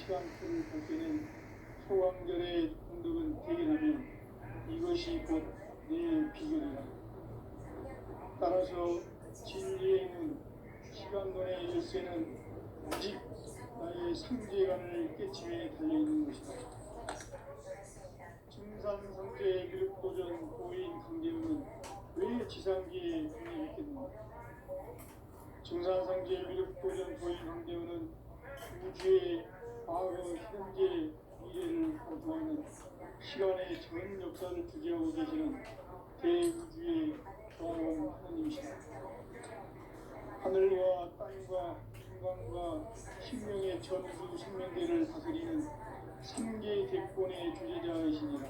시간표를 볼 때는 소강절의 공덕은 대견하며 이것이 곧 내 비결이다. 따라서 진리에는 시간론의 열쇠는 오직 나의 상제관을 깨침에 달려있는 것이다. 증산상제의 미륵도전 고인 강제우는 왜 지상기에 군림했겠는가? 증산상제의 미륵도전 고인 강제우는 우주의 과거, 현재, 미래를 보조하는 시간의 전 역사를 주재하고 계시는 대우주의 조화로운 하나님이시다. 하늘과 땅과 인간과 신명의 전수 생명계를 다스리는 삼계 대권의 주제자이시니라.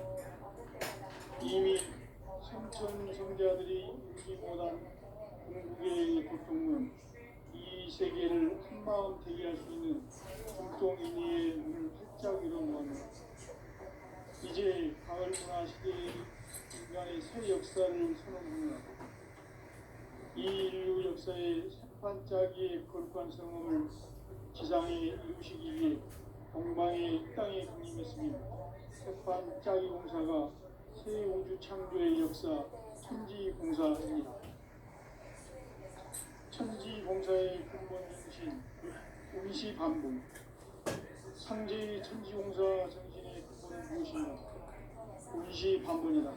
이미 선천성자들이 이루지 못한 궁극의 고통은 이 세계를 한마음 되게 할 수 있는 중동인의의 문을 활짝 열어놓았다. 이제 가을 문화 시대의 인간의 새 역사를 선언합니다. 이 인류 역사의 새반짝이의 거룩한 성험을 지상에 이루시기 위해 동방의 이 땅에 강림했으며 새반짝이 공사가 새 우주 창조의 역사 천지공사입니다. 천지공사의 근본 정신 운시반복. 상제의 천지공사 정신의 근본은 무엇인가? 운시반복이다.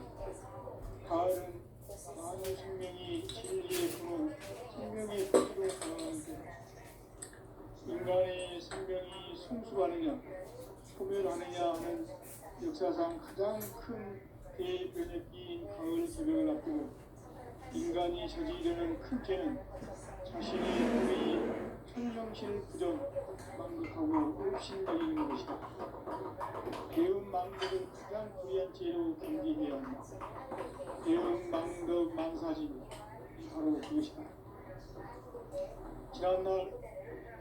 가을은 만유 생명이 진리의 근원, 생명의 끝으로 나아가는 때다. 인간의 생명이 성숙하느냐, 소멸하느냐 하는 역사상 가장 큰 대변혁기인 가을 개벽을 앞두고 인간이 저지르는 큰 죄는 자신의 우리 천령실 부정, 망극하고 의심적인 것이다. 배움 망극을 가장 불의한 죄로 경계해야 한다. 배움 망극 만사진, 바로 그것이다. 지난날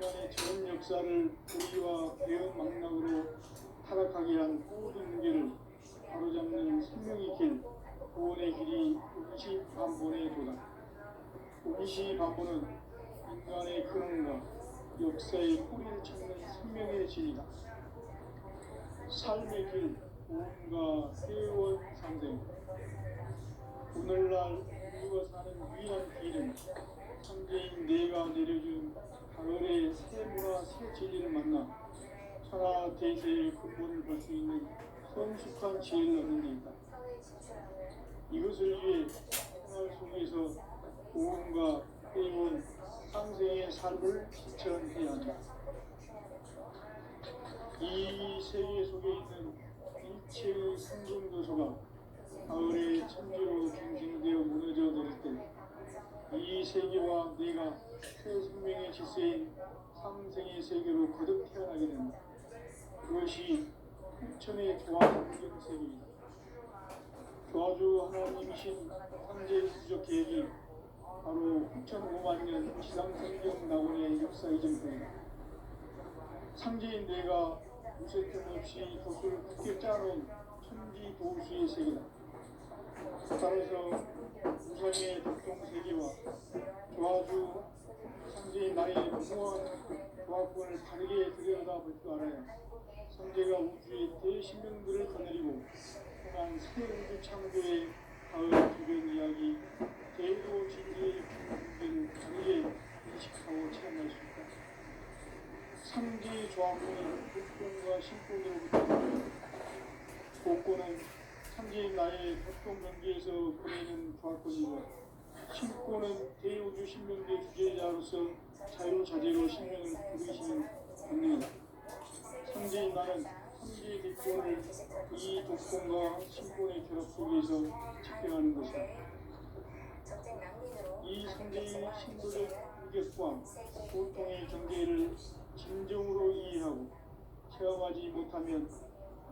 인간의 전 역사를 불의와 배움 망락으로 타락하게 한 모든 문제를 바로잡는 생명의 길, 구원의 길이 운시반본에 도다. 운시반본은 인간의 근원과 역사의 뿌리를 찾는 생명의 진이다. 삶의 길, 구원과 회원 상생. 오늘날 우리가 사는 유일한 길은 상제인 내가 내려준 가을의 새 문화, 새 진리를 만나 천하 대세의 근본을 볼 수 있는 성숙한 지혜를 얻는 데 있다. 이것을 위해 생활 속에서 구원과 회원, 상생의 삶을 실천해야 한다. 이 세계 속에 있는 일체의 성경도서가 가을의 천지로 갱생되어 무너져 내릴 때 이 세계와 내가 새 생명의 질서인 상생의 세계로 거듭 태어나게 된다. 그것이 후천의 조화적 세계이다. 조화주 하나님이신 상제 우주적 계획이 바로 9,500만 년 지상성경 낙원의 역사 이전부이다. 상제인 내가 무쇠틈 없이 돛을 굳게 짜놓은 천지 도수의 세계다. 따라서 우상의 독종 세계와 조화주 상제인 나의 무모한 조화권을 다르게 들여다볼 줄 알아야 상제가 우주의 대신명들을 거느리고 떠난 새 우주 창조의 가을 주변 이야기, 대도 진리의 문제를 다르게 인식하고 체험할 수 있다. 상제의 조화권은 독종과 신권으로부터 복권은 상제인 나의 독종 경계에서 보내는 조화권이고 신권은 대우주 신명대 주제자로서 자유자재로 신명을 부르시는 권능이다. 상제인 나는 상제의 대권을 이 독권과 신권의 결합 속에서 집행하는 것이다. 이 상제의 신도적 위격과 고통의 경계를 진정으로 이해하고 체험하지 못하면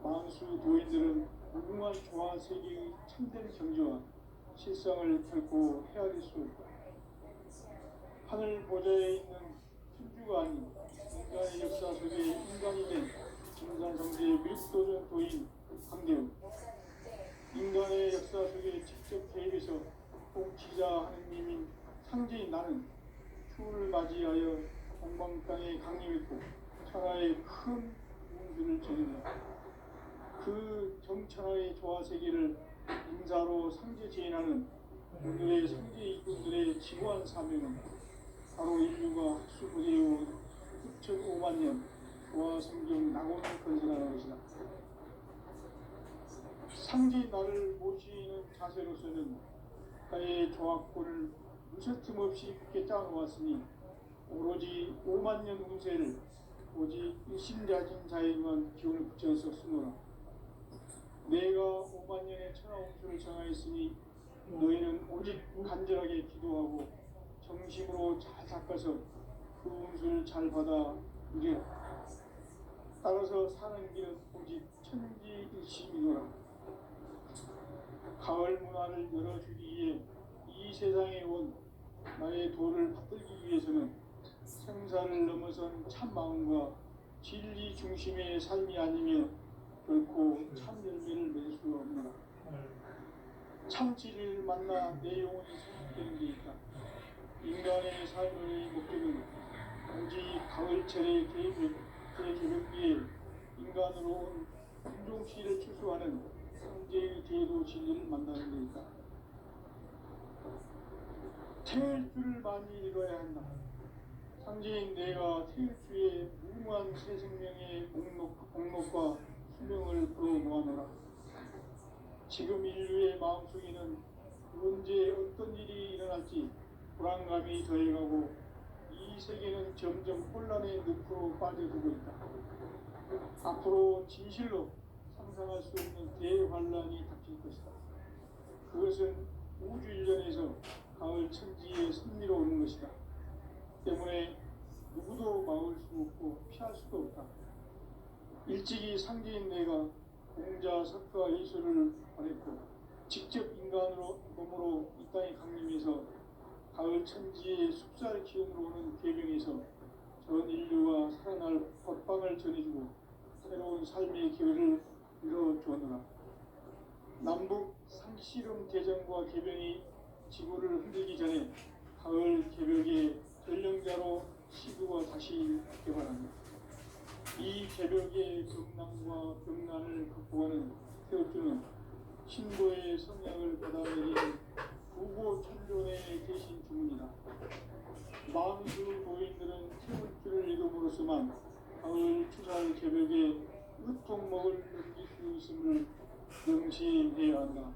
만수 도인들은 무궁한 조화 세계의 참된 경지와 실상을 결코 헤아릴 수 없다. 하늘 보좌에 있는 천주가 아닌 인간의 역사 속에 인간이 된 증산성제의 미륵도전 도인 강대우. 인간의 역사 속에 직접 개입해서 통치자 하느님인 상제인 나는 추를 맞이하여 동방 땅에 강림했고 천하의 큰 홍수를 전해내 그 정천하의 조화세계를 인사로 상제 제인하는 오늘의 상제 이군들의 지구한 사명은 바로 인류가 학수고대해온 6,5만 년 조화성경 낙원을 건설하는 것이다. 상제 나를 모시는 자세로서는 나의 조합권을 무쇠틈 없이 굳게 짜놓았으니 오로지 5만 년 운세를 오직 일심자진 자에게만 기운을 붙여서 쓰노라. 내가 5만 년의 천하 운수를 정하였으니 너희는 오직 간절하게 기도하고 정심으로 잘 닦아서 그 운수를 잘 받아 누리라. 따라서 사는 길은 오직 천지일심이노라. 가을 문화를 열어주기 위해 이 세상에 온 나의 도를 받들기 위해서는 생사를 넘어선 참 마음과 진리 중심의 삶이 아니면 결코 참 열매를 맺을 수가 없노라. 참 진리를 만나 내 영혼이 성숙되는 데 있다. 인간의 삶의 목적은 오직 가을철의 개벽기에 인간으로 온 인종씨를 추수하는 성제의 제도 진리를 만나는 데 있다. 태일 줄을 많이 읽어야 한다. 상제인 내가 태일 주에 무궁한 새 생명의 목록과 수명을 풀어모아노라. 지금 인류의 마음속에는 언제 어떤 일이 일어날지 불안감이 더해가고 이 세계는 점점 혼란의 늪으로 빠져들고 있다. 앞으로 진실로 상상할 수 없는 대환란이 닥칠 것이다. 그것은 우주 일전에서 가을 천지의 승리로 오는 것이다. 때문에 누구도 막을 수 없고 피할 수도 없다. 일찍이 상제인 내가 공자, 석가, 예수를 보냈고 직접 인간으로 몸으로 이 땅에 강림해서 가을 천지의 숲살 기운으로 오는 계명에서 전 인류가 살아날 법방을 전해주고 새로운 삶의 기회를 이뤄주었노라. 남북 상씨름 대전과 개병이 지구를 흔들기 전에 가을 개벽의 전령자로 시구가 다시 개발합니다. 이 개벽의 경난과 병난을 극복하는 태엽주는 신도의 성향을 받아들이는 부고천존의 대신 주문이다. 만수 도인들은 태엽주를 읽음으로써만 가을 추살 개벽의 으통목을 넘길 수 있음을 명심해야 한다.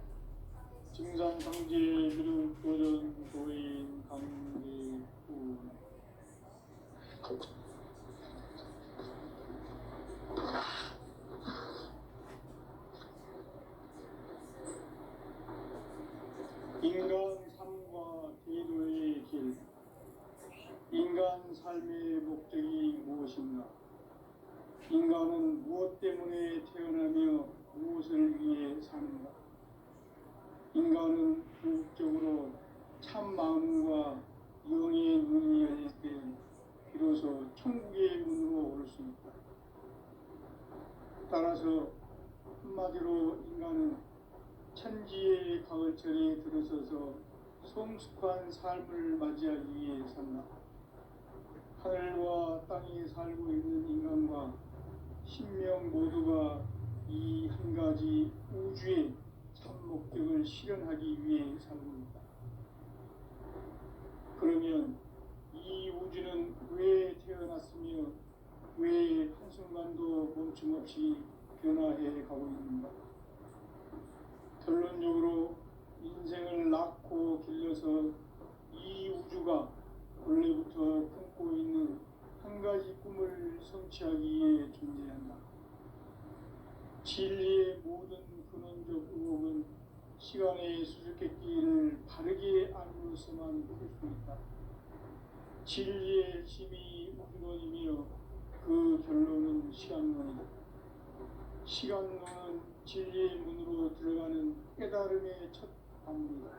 증산상제 그룹 도전 도인 강대훈 인간 삶과 기도의 길. 인간 삶의 목적이 무엇인가? 인간은 무엇 때문에 태어나며 무엇을 위해 사는가? 인간은 궁극적으로 참 마음과 영의 눈이 열릴 때 비로소 천국의 문으로 올 수 있다. 따라서 한마디로 인간은 천지의 가을철에 들어서서 성숙한 삶을 맞이하기 위해 산다. 하늘과 땅에 살고 있는 인간과 신명 모두가 이 한 가지 우주의 참 목적을 실현하기 위해 살고 있다. 그러면 이 우주는 왜 태어났으며 왜 한순간도 멈춤없이 변화해 가고 있는가? 결론적으로 인생을 낳고 길러서 이 우주가 원래부터 품고 있는 한 가지 꿈을 성취하기 위해 존재한다. 진리의 모든 근원적 의혹은 시간의 수수께끼를 바르게 알고서만 풀 수 있다. 진리의 힘이 우주론이며 그 결론은 시간론이다. 시간론은 진리의 문으로 들어가는 깨달음의 첫 단계다.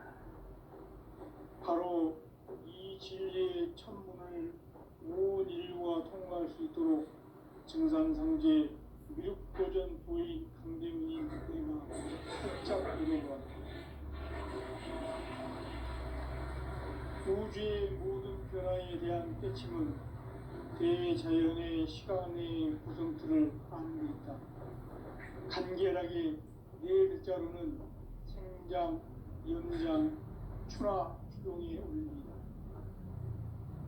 바로 이 진리의 첫 문을 온 인류가 통과할 수 있도록 증산상제 미륵도전 도인 강대훈이 우리가 살짝 이뤄보았다. 우주의 모든 변화에 대한 깨침은 대자연의 시간의 구성틀을 아는 데 있다. 것이다. 간결하게 네 글자로는 생장, 연장, 추나 추동에 올립니다.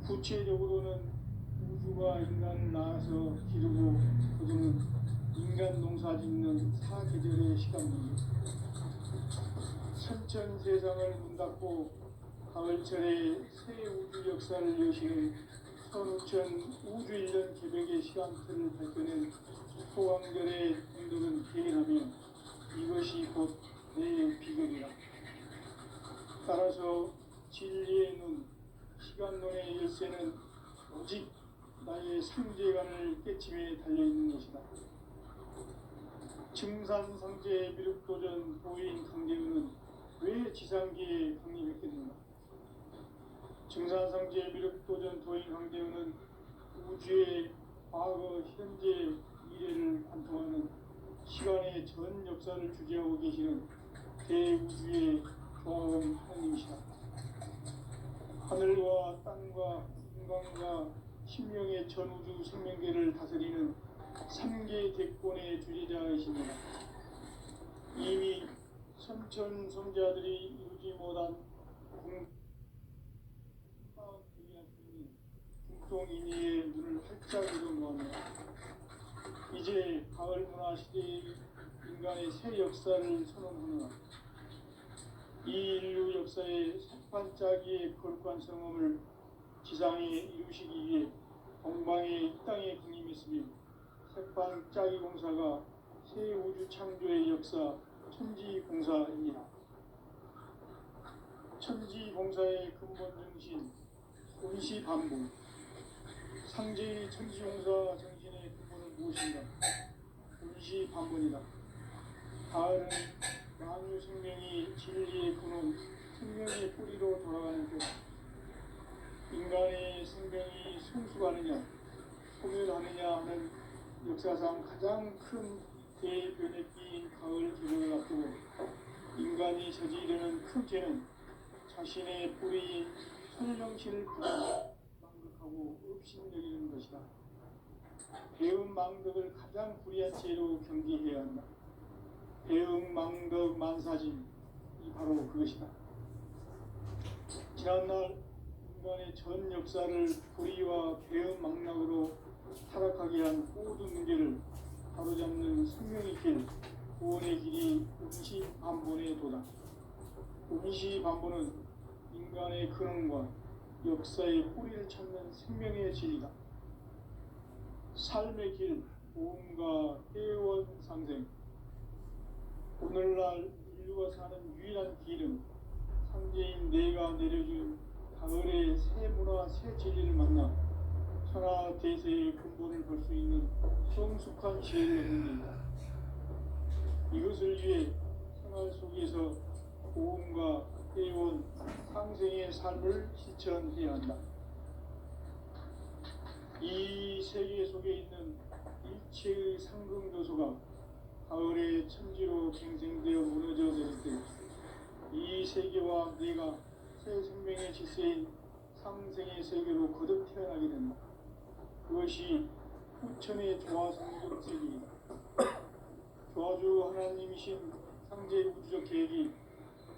구체적으로는 우주가 인간을 낳아서 기르고 거두는 인간 농사 짓는 사계절의 시간입니다. 천천 세상을 문 닫고 가을철에 새 우주 역사를 여시는 선우천 우주 1년 개벽의 시간틀을 밝혀낸 소강절의 분들은 개인하며 이것이 곧 내 비결이라. 따라서 진리의 눈, 시간론의 열쇠는 오직 나의 상제관을 깨침에 달려있는 것이다. 증산상제 미륵도전 도인 강제우는 왜 지상기에 강림했겠는가? 증산상제 미륵도전 도인 강제우는 우주의 과거, 현재, 미래를 관통하는 시간의 전 역사를 주재하고 계시는 대우주의 조화원 하나님이시다. 하늘과 땅과 인간과 신명의 전우주 생명계를 다스리는 3개 객권의 주제자이십니다. 이미 선천 성자들이 이루지 못한 중통인의의 눈을 활짝 열어놓았다. 이제 가을 문화 시대의 인간의 새 역사를 선언하노라. 이 인류 역사의 색반짜기의 거룩한 성험을 지상에 이루시기 위해 동방의 이 땅에 군림했으며 색반짜기 공사가 새 우주 창조의 역사 천지공사입니다. 천지공사의 근본 정신 온시반복. 상제의 천지공사 정신의 근본은 무엇인가? 온시반복이다. 가을은 만유 생명이 진리의 근원, 생명의 뿌리로 돌아가는 것. 인간의 생명이 성숙하느냐, 소멸하느냐 하는 역사상 가장 큰 대변의 끼인 가을 개벽을 앞두고 인간이 저지르는 큰 죄는 자신의 뿌리인 설령실을 망극하고 업신여기는 것이다. 배움 망덕을 가장 불의한 죄로 경계해야 한다. 배움 망덕 만사짐이 바로 그것이다. 지난날 인간의 전 역사를 불의와 배움 망락으로 타락하게 한 모든 문제를 바로잡는 생명의 길, 구원의 길이 온시반본의 도다. 온시반본은 인간의 근원과 역사의 뿌리를 찾는 생명의 진리다. 삶의 길, 보험과 회원 상생. 오늘날 인류가 사는 유일한 길은 상제인 내가 내려준 가을의 새 문화, 새 진리를 만나 천하 대세의 근본을 볼 수 있는 성숙한 지혜를 얻는 데이다. 이것을 위해 생활 속에서 보험과 회원, 상생의 삶을 실천해야 한다. 이 세계 속에 있는 일체의 상승조소가 가을의 천지로 갱생되어 무너져 내릴 때 이 세계와 내가 새 생명의 질서인 상생의 세계로 거듭 태어나게 된다. 그것이 후천의 조화성경 세계이다. 조화주 하나님이신 상제 우주적 계획이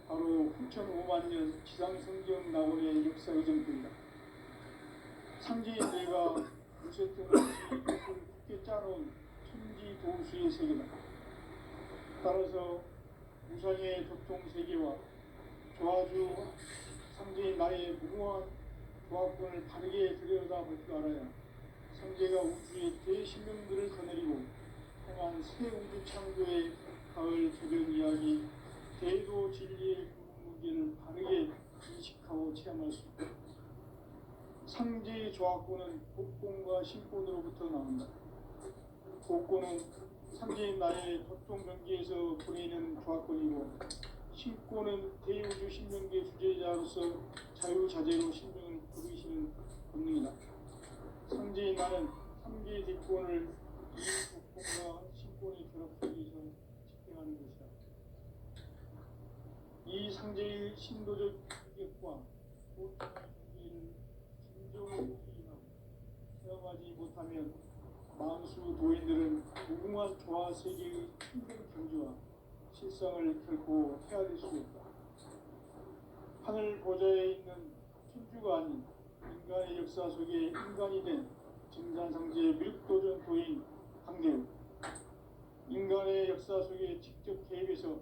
바로 후천 5만 년 지상성경 낙원의 역사 의정표이다. 상제인 내가 요새 등을 굳게 짜놓은 천지 도수의 세계다. 따라서 무상의 교통세계와 조화주 상제인 나의 무궁한 조합권을 바르게 들여다볼 줄 알아야 상제가 우주의 대신명들을 거느리고 행한 새 우주 창조의 가을 개벽 이야기, 대도 진리의 궁극문제를 바르게 인식하고 체험할 수 있다. 상제의 조합권은 복권과 신권으로부터 나온다. 복권은 상제인 나의 도통 경계에서 보내는 조합권이고, 신권은 대우주 신명계 주제자로서 자유자재로 신명을 부르시는 권능이다. 상제인 나는 3개의 대권을 이 복권과 신권의 결합 속에서 집행하는 것이다. 이 상제의 신도적 인격과 보통의 경계를 진정으로 이해하고 체험하지 못하면 만수 도인들은 무궁한 무궁한 조화 세계의 힘든 경지와 실상을 결코 헤아릴 수 없다. 하늘 보좌에 있는 천주가 아닌 인간의 역사 속에 인간이 된 증산상제의 미륵도전 도인 강대우, 인간의 역사 속에 직접 개입해서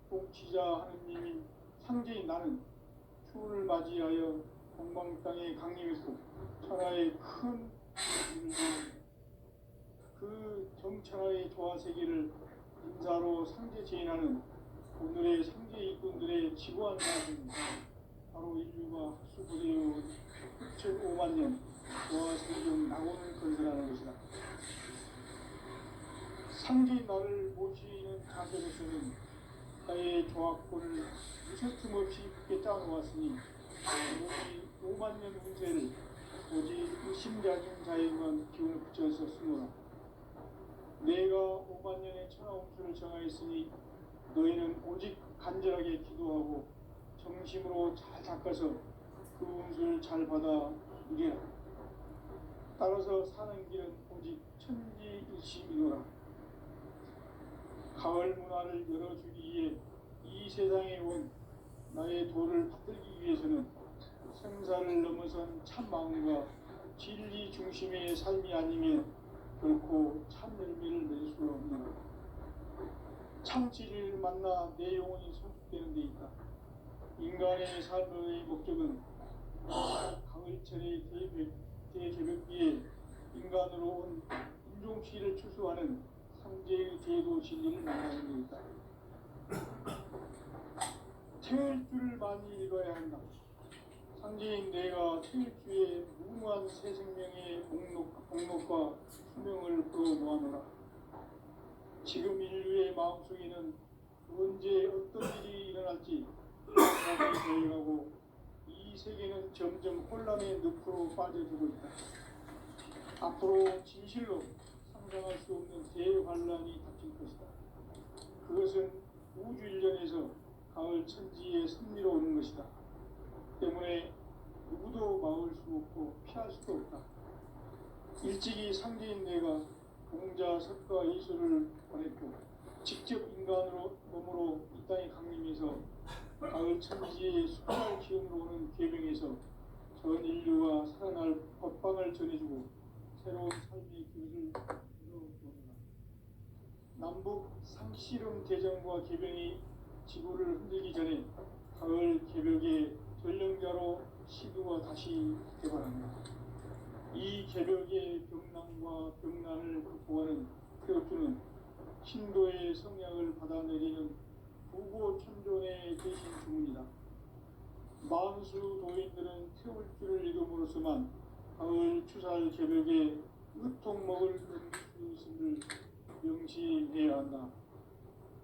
통치자 하느님인 상제인 나는 추운을 맞이하여 동방 땅에 강림했고 천하의 큰 그 정천하의 조화 세계를 인사로 상제 제인하는 오늘의 상제 일꾼들의 지구한 말은 바로 인류가 학수부대요 6,5만 년 조화 세계적 낙원을 건설하는 것이다. 상제인 나를 모시는 자세로서는 나의 조합권을 무설틈 없이 굳게 짜놓았으니 오직 5만 년 운세를 오직 의심자진 자에만 기운을 붙여서 쓰노라. 내가 5만 년의 천하운수를 정하였으니 너희는 오직 간절하게 기도하고 정심으로 잘 닦아서 그 운수를 잘 받아 이겨라. 따라서 사는 길은 오직 천지일심이노라. 가을 문화를 열어주기 위해 이 세상에 온 나의 도를 받들기 위해서는 생사를 넘어선 참 마음과 진리 중심의 삶이 아니면 결코 참 열매를 맺을 수 없는 참 진리를 만나 내 영혼이 성숙되는 데 있다. 인간의 삶의 목적은 가을철의 대개벽기에 인간으로 온 인종시를 추수하는 상제의 제도 진리를 만나는 데 있다. 태일주를 많이 읽어야 한다. 상제인 내가 태일주의 무궁한 새 생명의 목록과 수명을 풀어 모아놓으라. 지금 인류의 마음속에는 언제 어떤 일이 일어날지 생각이 되어가고 이 세계는 점점 혼란의 늪으로 빠져들고 있다. 앞으로 진실로 상상할 수 없는 대환란이 닥칠 것이다. 그것은 우주 일련에서 가을 천지의 섭리로 오는 것이다. 때문에 누구도 막을 수 없고 피할 수도 없다. 일찍이 상제인 내가 공자, 석가, 예수를 보냈고 직접 인간으로 몸으로 이 땅에 강림해서 가을 천지의 수많은 기운으로 오는 계명에서 전 인류가 살아날 법방을 전해주고 새로운 삶의 길을 열어보느라. 남북 상씨름 대전과 계병이 지구를 흔들기 전에 가을 개벽의 전령자로 시두가 다시 개발합니다. 이 개벽의 병난과 병난을 극복하는 태우주는 신도의 성약을 받아내리는 부고천존의 대신 주문이다. 만수 도인들은 태울주를 읽음으로써만 가을 추살 개벽에 으통먹을 수 있음을 명시해야 한다.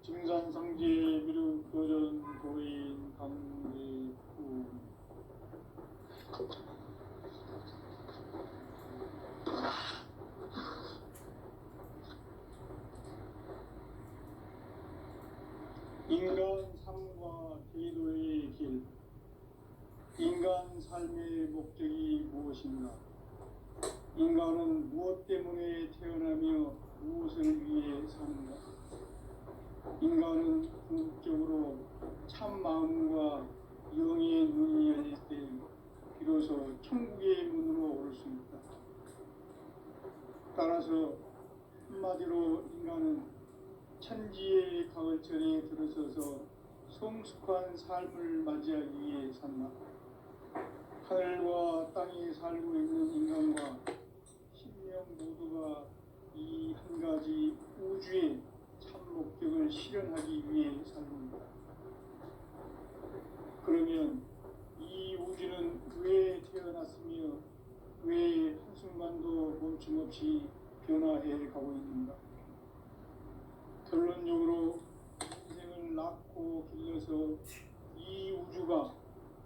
증산상제 미륵도전 도인 강대구. 인간 삶과 제도의 길. 인간 삶의 목적이 무엇인가? 인간은 무엇 때문에 태어나며 무엇을 위해 사는가? 인간은 궁극적으로 참 마음과 영의 눈이 열릴 때 비로소 천국의 문으로 오를 수 있다. 따라서 한마디로 인간은 천지의 가을철에 들어서서 성숙한 삶을 맞이하기 위해 산다. 하늘과 땅에 살고 있는 인간과 신명 모두가 이 한 가지 우주의 참 목적을 실현하기 위해 살고 있다. 그러면 이 우주는 왜 태어났으며 왜 한순간도 멈춤없이 변화해 가고 있는가? 결론적으로 인생을 낳고 길러서 이 우주가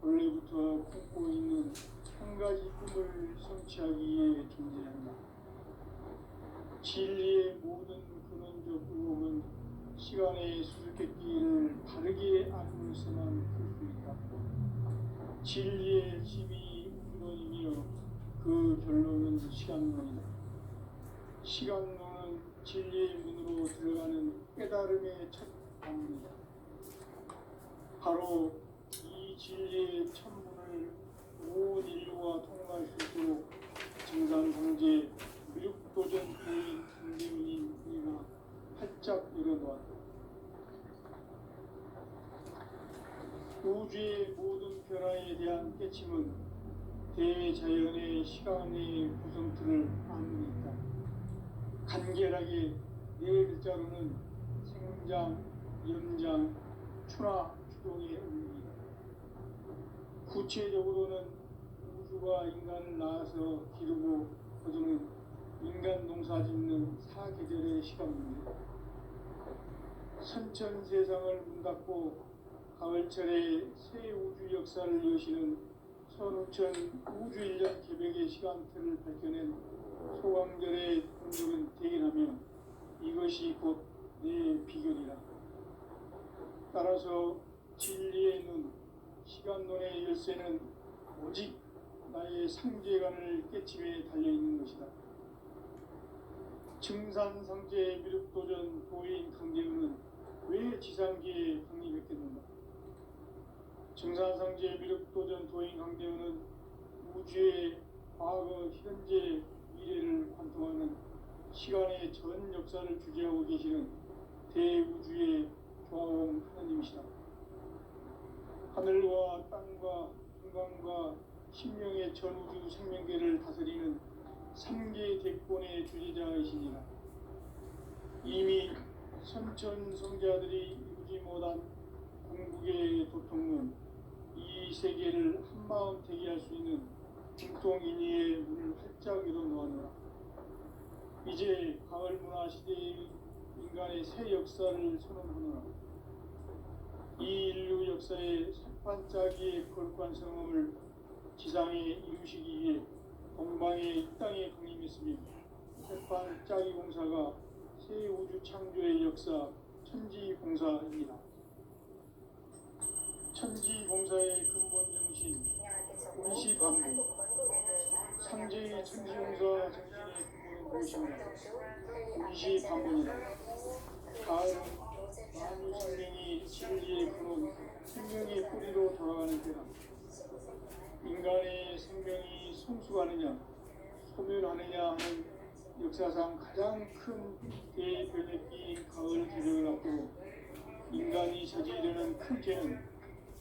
원래부터 품고 있는 한 가지 꿈을 성취하기 위해 존재한다. 진리의 모든 근원적 의혹은 시간의 수수께끼를 바르게 알고서만 풀 수 있다. 진리의 집이 우주론이며 그 결론은 시간론이다. 시간론은 진리의 문으로 들어가는 깨달음의 첫 단문이다. 바로 이 진리의 첫 문을 온 인류가 통과할 수 있도록 증산상제 미륵도전 도인 강대문인 이가 활짝 열어놓았다. 우주의 모든 변화에 대한 깨침은 대자연의 시간의 구성틀을 아닙니다. 간결하게 네 글자로는 생장, 연장, 추나 추동의 의미입니다. 구체적으로는 우주가 인간을 낳아서 기르고 거두는 인간 농사 짓는 사계절의 시간입니다. 선천 세상을 문 닫고 가을철에 새 우주 역사를 여시는 선우천 우주 1년 개벽의 시간틀을 밝혀낸 소강절의 공적은 대견하며 이것이 곧 내 비결이라. 따라서 진리의 눈, 시간론의 열쇠는 오직 나의 상제관을 깨침에 달려있는 것이다. 증산상제 미륵도전 도인 강제우는 왜 지상기에 강림했겠는가? 증산상제 미륵도전 도인 강대우는 우주의 과거, 현재, 미래를 관통하는 시간의 전 역사를 주재하고 계시는 대우주의 조화원 하나님이시다. 하늘과 땅과 인간과 신명의 전우주 생명계를 다스리는 3개 대권의 주재자이시니라. 이미 선천 성자들이 이루지 못한 궁극의 도통은 이 세계를 한마음 대기할 수 있는 중통인의의 문을 활짝 열어놓았노라. 이제 가을 문화 시대의 인간의 새 역사를 선언하노라. 이 인류 역사의 색반짝이의 거룩한 성음을 지상에 이루시기 위해 동방의 이 땅에 강림했으며 색반짝이 공사가 새 우주 창조의 역사 천지공사입니다. 천지공사의 근본 정신 운시반복, 상제의 천지공사 정신의 근본은 무엇인가? 운시반복이다. 가을은 만유 생명이 진리의 근원, 생명의 뿌리로 돌아가는 때다. 인간의 생명이 성숙하느냐, 소멸하느냐 하는 역사상 가장 큰 대변혁기인 가을 계절을 앞두고 인간이 저지르는 큰 죄는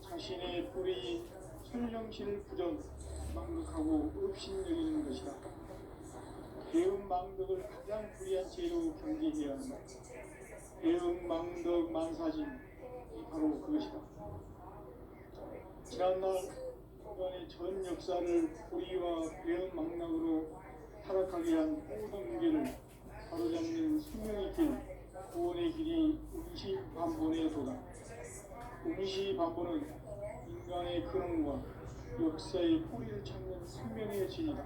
자신의 뿌리 설령실 부전 망극하고 업신여기는 것이다. 배은망덕을 가장 불의한 죄로 경계해야 한다. 배은망덕 만사진 바로 그것이다. 지난날 인간의 전 역사를 불의와 배은망락으로 타락하게 한 모든 무게를 바로잡는 생명의 길, 구원의 길이 운시반본의 도다. 운시반본은 인간의 근원과 역사의 뿌리를 찾는 생명의 진이다.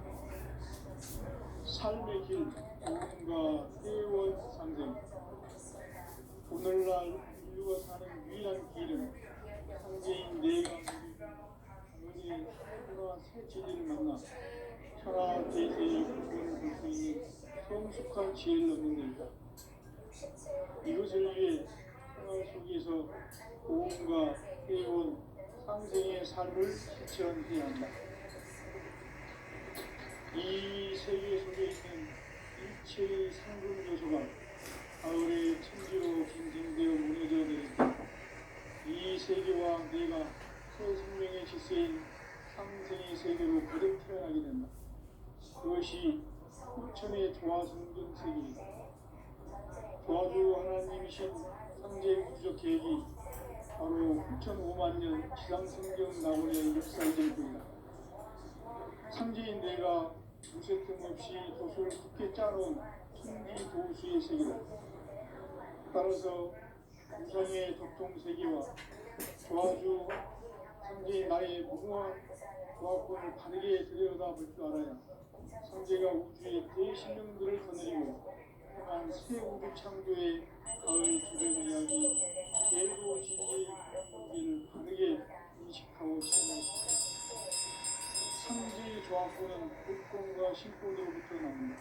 삶의 길, 구원과 회원 상생. 오늘날 인류가 사는 유일한 길은 상제인 내가 우리 하늘과 새 진리를 만나 천하 대세의 구원을 볼 수 있는 성숙한 지혜를 얻는 것이다. 이것을 위해 생활 속에서 고음과 회원, 상생의 삶을 실천해야 한다. 이 세계 속에 있는 일체의 상금 요소가 가을의 천지로 갱생되어 무너져 내릴 때 이 세계와 내가 새 생명의 질서인 상생의 세계로 거듭 태어나게 된다. 그것이 후천의 조화성전 세계이다. 조화주 하나님이신 상제 우주적 계획이 바로 9,500,000년 지상생경 낙원의 역사의 전부이다. 상제인 내가 무쇠 틈 없이 도수를 굳게 짜놓은 천지 도수의 세계다. 따라서 우상의 덕통세계와 조화주 상제인 나의 무궁한 조화권을 바르게 들여다볼 줄 알아야 상제가 우주의 대신령들을 거느리고 향한 새 우주 창조의 가을 주변 이야기 계도 진리의 무기를 바르게 인식하고 체험할 수 있다. 상제의 조화권은 복권과 신권으로부터 나옵니다.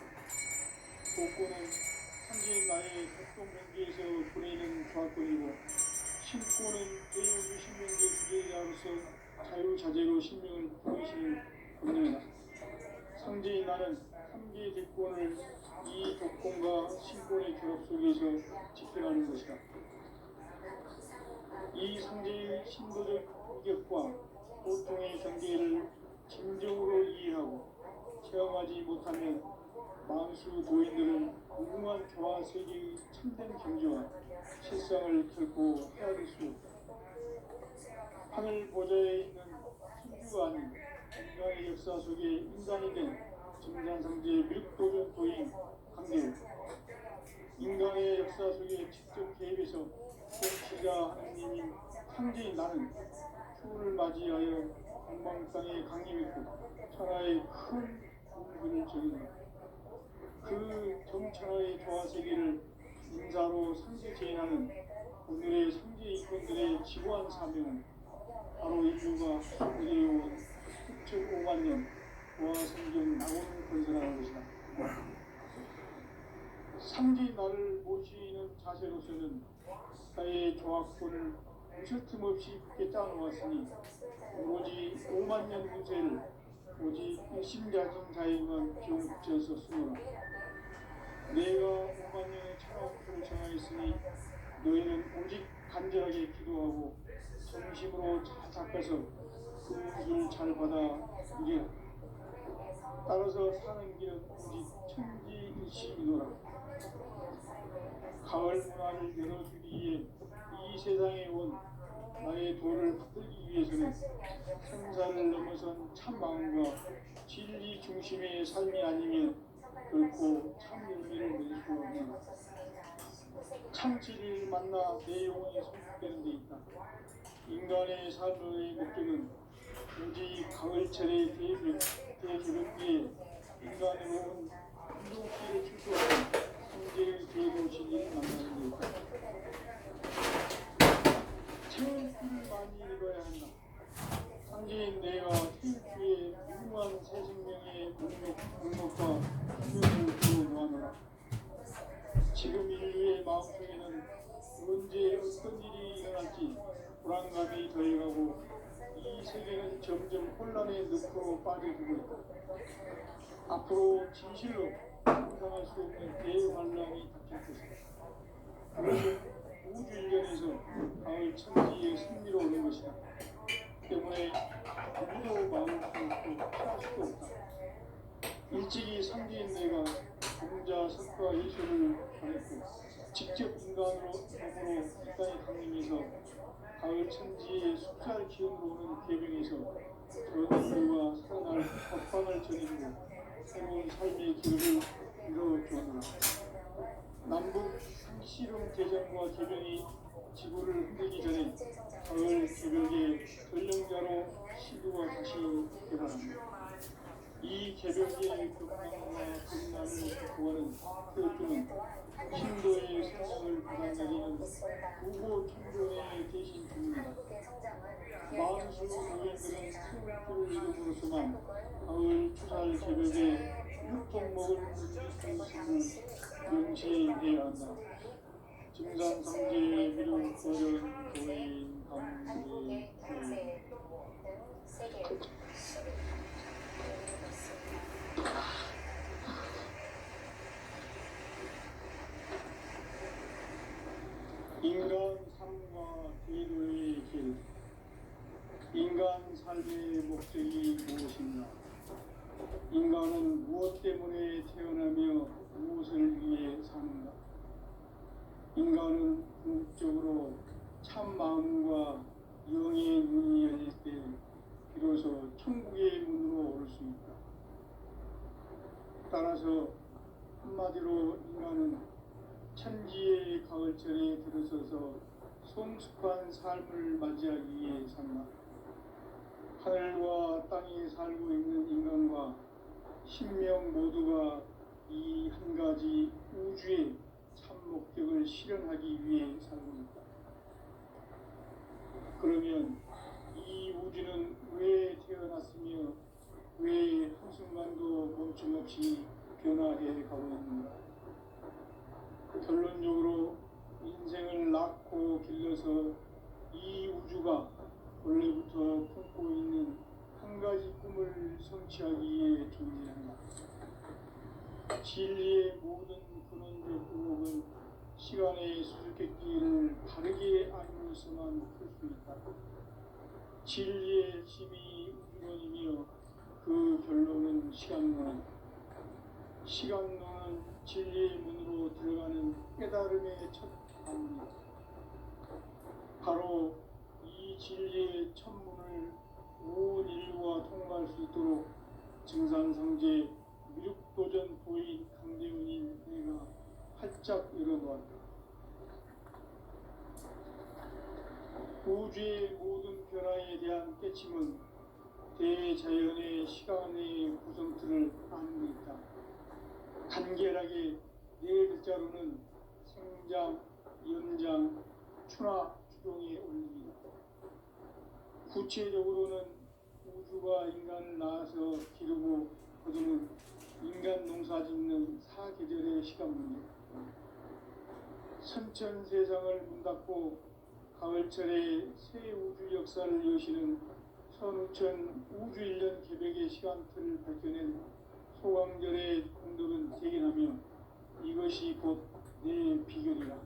복권은 상계인 나의 활동경기에서 보내는 조합권이고 신권은 대우주 신명제 주제자로서 자유자재로 신명을 보이시는 권력이다. 상제인 나는 3개 대권을 이 조건과 신권의 결합 속에서 지켜가는 것이다. 이 상제의 신도적 이격과 보통의 경계를 진정으로 이해하고 체험하지 못하면 만수 도인들은 무궁한 교화 세계의 참된 경지와 실상을 결코 헤아릴 수 없다. 하늘 보좌에 있는 천주가 아닌 인간의 역사 속에 인간이 된 증산상제 밀도전 도인 강대우, 인간의 역사 속에 직접 개입해서 통치자 하느님인 상제인 나는 추후를 맞이하여 방방땅에 강림했고 천하의 큰 공분을 정인다. 그 정천하의 조화세계를 인사로 상제 제인하는 오늘의 상제 이권들의 지고한 사명은 바로 인류가 그리워온 9.5만 년 보아성경 낙원 건설하는 것이다. 상제 나를 모시는 자세로서는 나의 조합권을 무설틈 없이 굳게 짜놓았으니 오로지 5만 년 운세를 오직 일심자진 자에만 비용붙여서 쓰노라. 내가 5만 년의 천하목표를 정하였으니 너희는 오직 간절하게 기도하고 정심으로 닦아서 그 운수를 잘 받아 이겨라. 따라서 사는 길은 오직 천지일심이노라. 가을 문화를 열어주기 위해 이 세상에 온 나의 도를 받들기 위해서는 생사를 넘어선 참 마음과 진리 중심의 삶이 아니면 결코 참 열매를 낼 수 없는 참 진리를 만나 내 영혼이 성숙되는 데 있다. 인간의 삶의 목적은 오직 가을철의 대개벽기에 인간으로 온 운동기를 출소하는 성제의 제도 진리를 만나는 데 있다. 체육을 많이 읽어야 한다. 상제인 내가 체육주의 무궁한 새 생명의 목록과 생명을 두고 놓아노라. 지금 인류의 마음속에는 언제 어떤 일이 일어날지 불안감이 더해가고 이 세계는 점점 혼란의 늪으로 빠져들고 있다. 앞으로 진실로 상상할 수 없는 대환란이 닥칠 것이다. 그것은 우주 일련에서 가을 천지의 승리로 오는 것이다. 때문에 누구도 막을 수 없고 피할 수도 없다. 일찍이 상제인 내가 공자 석가 예술을 전했고 직접 인간으로 몸으로 이 땅에 강림해서 가을 천지의 숫살 기운으로 오는 계명에서 전인류가 살아날 법방을 전해주고 새로운 삶의 기록을 이뤄주었노라. 남북 씨름 대전과 개병이 지구를 흔들기 전에 가을 개벽의 전령자로 시도가 다시 일어납니다. 이 개벽의 격망과 분란을 극복하는 태극기는 신도의 생명을 받아들이는 우고 청정의 대신 중입니다. 만수 노인들은 태극기를 이름으로서만 가을 추살 개벽에 육통 먹을 것을 명시해야 한다. 증산상제 미륵 거련 도인 강제 인간 삶과 대도의 길. 인간 삶의 목적이 무엇인가? 인간은 무엇 때문에 태어나며 무엇을 위해 사는가? 인간은 궁극적으로 참 마음과 영의 문이 열릴 때 비로소 천국의 문으로 오를 수 있다. 따라서 한마디로 인간은 천지의 가을철에 들어서서 성숙한 삶을 맞이하기 위해 산다. 하늘과 땅에 살고 있는 인간과 신명 모두가 이 한 가지 우주의 참 목적을 실현하기 위해 살고 있다. 그러면 이 우주는 왜 태어났으며 왜 한순간도 멈춤없이 변화해 가고 있는가? 결론적으로 인생을 낳고 길러서 이 우주가 원래부터 품고 있는 한 가지 꿈을 성취하기 위해 존재한다. 진리의 모든 근원적 의혹은 시간의 수수께끼를 바르게 알고서만 풀 수 있다. 진리의 힘이 우주론이며 그 결론은 시간론이다. 시간론은 진리의 문으로 들어가는 깨달음의 첫 방문이다. 바로 이 진리의 천문을 온 인류가 통과할 수 있도록 증산상제 미륵도전 도인 강대훈인 내가 활짝 열어놓았다. 우주의 모든 변화에 대한 깨침은 대자연의 시간의 구성틀을 아는 데 있다. 간결하게 네 글자로는 생장, 연장, 추나 추동의 원리이다. 구체적으로는 우주가 인간을 낳아서 기르고 거두는 인간 농사 짓는 사계절의 시간문이다. 선천 세상을 문 닫고 가을철에 새 우주 역사를 여시는 선우천 우주일년 개백의 시간틀을 밝혀낸 소강절의 공덕은 대견하며 이것이 곧 내 비결이라.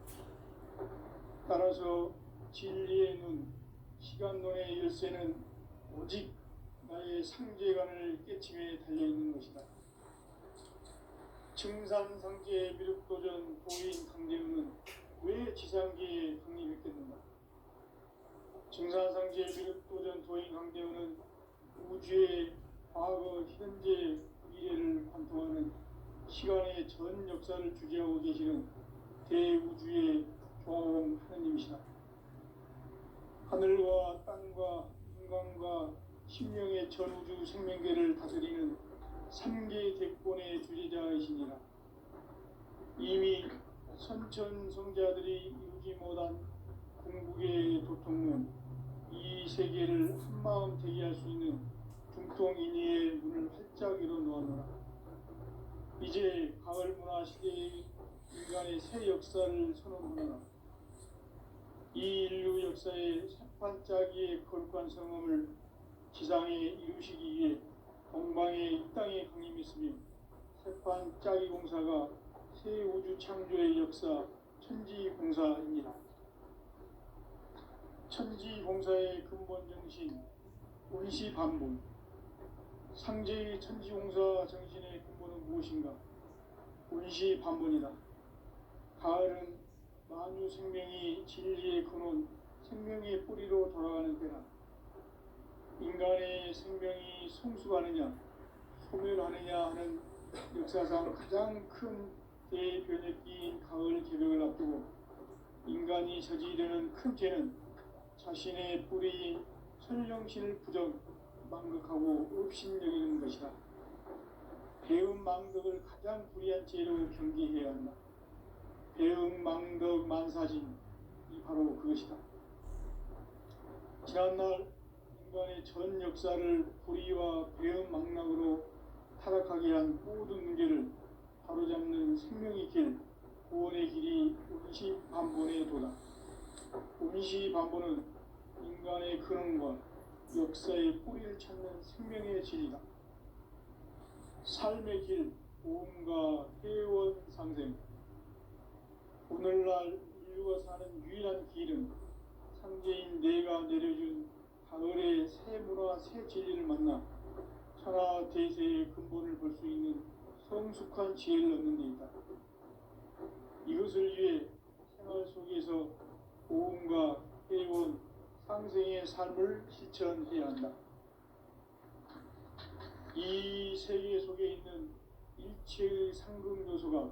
따라서 진리의 눈, 시간론의 열쇠는 오직 나의 상제관을 깨침에 달려있는 것이다. 증산상제 미륵도전 도인 강대훈은 왜 지상계에 강림했겠는가? 증산상제 미륵도전 도인 강대훈은 우주의 과거, 현재, 미래를 관통하는 시간의 전 역사를 주재하고 계시는 대우주의 조화원 하느님이시다. 하늘과 땅과 인간과 심령의 전우주 생명계를 다스리는 3개 대권의 주제자이시니라. 이미 선천성자들이 이루지 못한 궁극의 도통문, 이 세계를 한마음 대기할 수 있는 중통인의의 문을 활짝 열어놓았노라. 이제 가을 문화 시대의 인간의 새 역사를 선언하노라. 이 인류 역사의 새판짜기의 거룩한 성험을 지상에 이루시기 위해 동방의 이 땅에 강림했으며 새판짜기 공사가 새 우주 창조의 역사 천지공사입니다. 천지공사의 근본 정신 운시반본. 상제의 천지공사 정신의 근본은 무엇인가? 운시반본이다. 가을은 만유 생명이 진리의 근원, 생명의 뿌리로 돌아가는 때라. 인간의 생명이 성숙하느냐, 소멸하느냐 하는 역사상 가장 큰 대변혁기인 가을 개벽을 앞두고 인간이 저지르는 큰 죄는 자신의 뿌리인 설령신을 부정, 망극하고 업신여기는 것이다. 배음 망덕을 가장 불의한 죄로 경계해야 한다. 배음 망덕 만사진이 바로 그것이다. 지난날 인간의 전 역사를 불의와 배음 망락으로 타락하게 한 모든 문제를 바로잡는 생명의 길, 구원의 길이 운시반본의 도다. 운시반본은 인간의 근원과 역사의 뿌리를 찾는 생명의 진리다. 삶의 길, 오음과 회원상생. 오늘날 인류가 사는 유일한 길은 상제인 내가 내려준 가을의 새 문화, 새 진리를 만나 천하 대세의 근본을 볼 수 있는 성숙한 지혜를 얻는 데 있다. 이것을 위해 생활 속에서 오음과 회원, 상생의 삶을 실천해야 한다. 이 세계 속에 있는 일체의 상금 요소가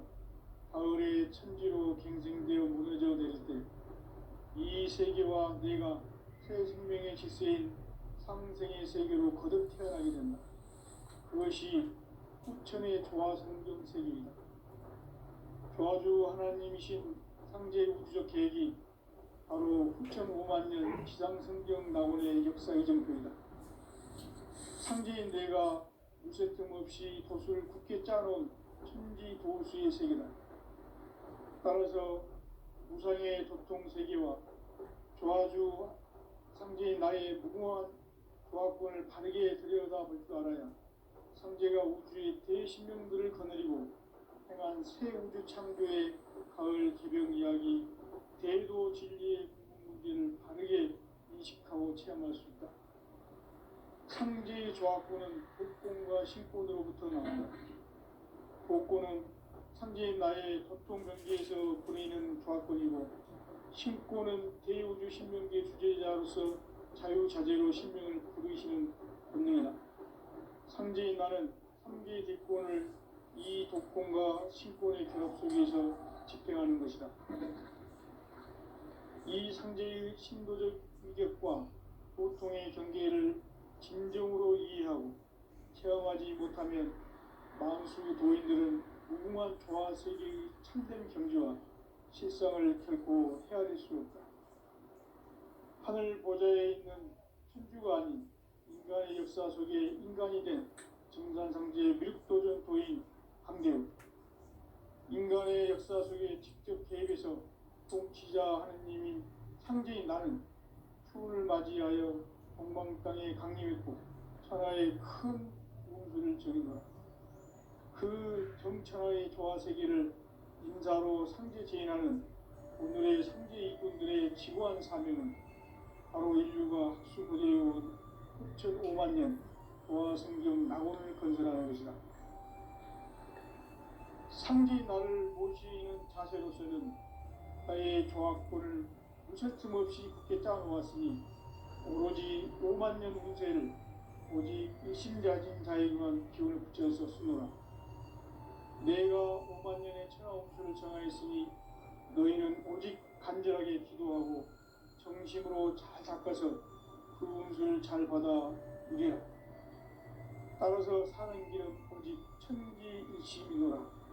가을의 천지로 갱생되어 무너져 내릴 때 이 세계와 내가 새 생명의 질서인 상생의 세계로 거듭 태어나게 된다. 그것이 후천의 조화 성경 세계이다. 조화주 하나님이신 상제 우주적 계획이 바로 후천 5만 년 지상 성경 낙원의 역사의 정표이다. 상제인 내가 무쇠 틈 없이 돛을 굳게 짜놓은 천지 도수의 세계다. 따라서 무상의 도통 세계와 조화주 상제인 나의 무궁한 조합권을 바르게 들여다볼 줄 알아야 상제가 우주의 대신명들을 거느리고 행한 새 우주 창조의 가을 개벽 이야기, 대도 진리의 궁극 문제를 바르게 인식하고 체험할 수 있다. 상제의 조합권은 복권과 신권으로부터 나온다. 복권은 상제인 나의 도통 경계에서 보내는 조합권이고, 신권은 대우주 신명계 주제자로서 자유자재로 신명을 부르시는 본능이다. 상제인 나는 3개의 대권을 이 독권과 신권의 결합 속에서 집행하는 것이다. 이 상제의 신도적 위격과 보통의 경계를 진정으로 이해하고 체험하지 못하면 만수 도인들은 무궁한 조화 세계의 참된 경지와 실상을 결코 헤아릴 수 없다. 하늘 보좌에 있는 천주가 아닌 인간의 역사 속에 인간이 된 정산상제의 미륵도전 도인 강대우, 인간의 역사 속에 직접 개입해서 통치자 하느님인 상제인 나는 추운을 맞이하여 동방 땅에 강림했고 천하의 큰 운수를 정인하라. 그 정천하의 조화 세계를 인사로 상제 제인하는 오늘의 상제 이꾼들의 지구한 사명은 바로 인류가 학수고대해온 6,500만 년 조화 성경 낙원을 건설하는 것이다. 상제 나를 모시는 자세로서는 나의 조합권을 무설틈 없이 굳게 짜놓았으니 오로지 5만 년 운세를 오직 일심자진 자에게만 기운을 붙여서 쓰노라. 내가 5만 년의 천하 운수를 정하였으니 너희는 오직 간절하게 기도하고 정심으로 잘 닦아서 그 운수를 잘 받아 누리라. 따라서 사는 길은 오직 천지일심이노라.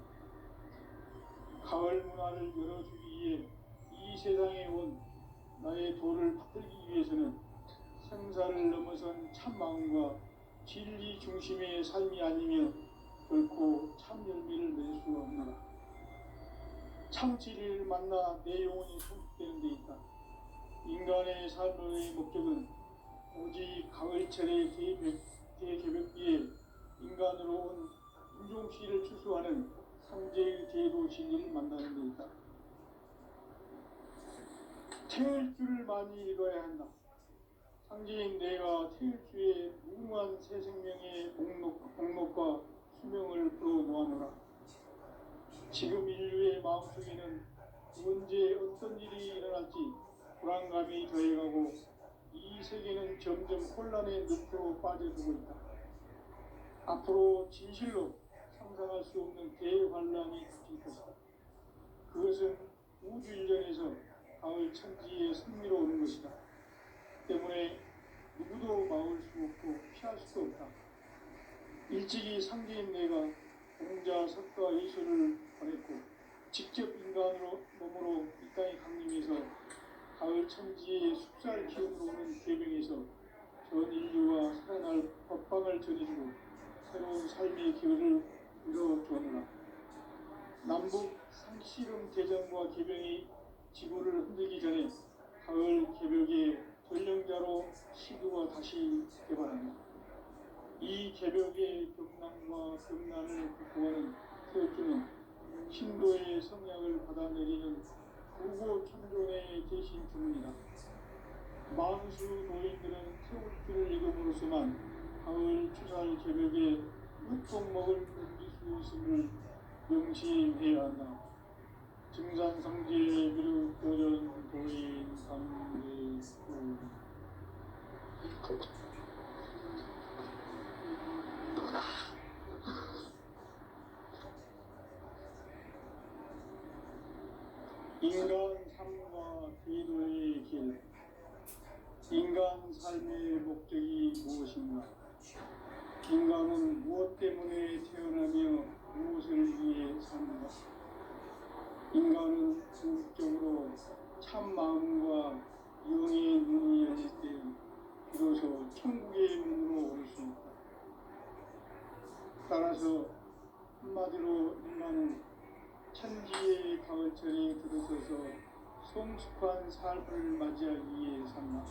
가을 문화를 열어주기 위해 이 세상에 온 나의 도를 받들기 위해서는 생사를 넘어선 참 마음과 진리 중심의 삶이 아니면 결코 참 열매를 맺을 수가 없노라. 참 진리를 만나 내 영혼이 성숙되는 데 있다. 인간의 삶의 목적은 오직 가을철의 대개벽기에 인간으로 온 인종씨를 추수하는 상제의 대도 진리를 만나는 데 있다. 태일 줄을 많이 읽어야 한다. 상제인 내가 태일주의 무궁한 새 생명의 목록과 수명을 풀어놓아노라. 지금 인류의 마음속에는 언제 어떤 일이 일어날지 불안감이 더해가고 이 세계는 점점 혼란의 늪으로 빠져들고 있다. 앞으로 진실로 상상할 수 없는 대환란이 닥칠 것이다. 그것은 우주 일전에서 가을 천지의 승리로 오는 것이다. 때문에 누구도 막을 수 없고 피할 수도 없다. 일찍이 상제인 내가 공자, 석가, 예수를 보냈고 직접 인간으로 몸으로 이 땅에 강림해서 가을 천지의 숲살 기운으로 오는 계명에서 전 인류가 살아날 법방을 전해주고 새로운 삶의 기회를 이뤄주었노라. 남북 상씨름 대전과 개병이 지구를 흔들기 전에 가을 개벽의 전령자로 시도가 다시 개발한다. 이 개벽의 병난과 병난을 극복하는 태엽주는 신도의 성약을 받아내리는 구고 천존의 대신 주문이다. 만수 노인들은 태엽주를 읽음으로써만 가을 추살 개벽에 육복먹을 넘길 수 있음을 명심해야 한다. 증산상제의 미륵도전 도인 강대우. 인간 삶과 대도의 길. 인간 삶의 목적이 무엇인가? 인간은 무엇 때문에 태어나며 무엇을 위해 사는가? 인간은 궁극적으로 참 마음과 영의 문이 열릴 때 비로소 천국의 문으로 올 수 있다. 따라서 한마디로 인간은 천지의 가을철에 성숙한 삶을 맞이하기 위해 삼아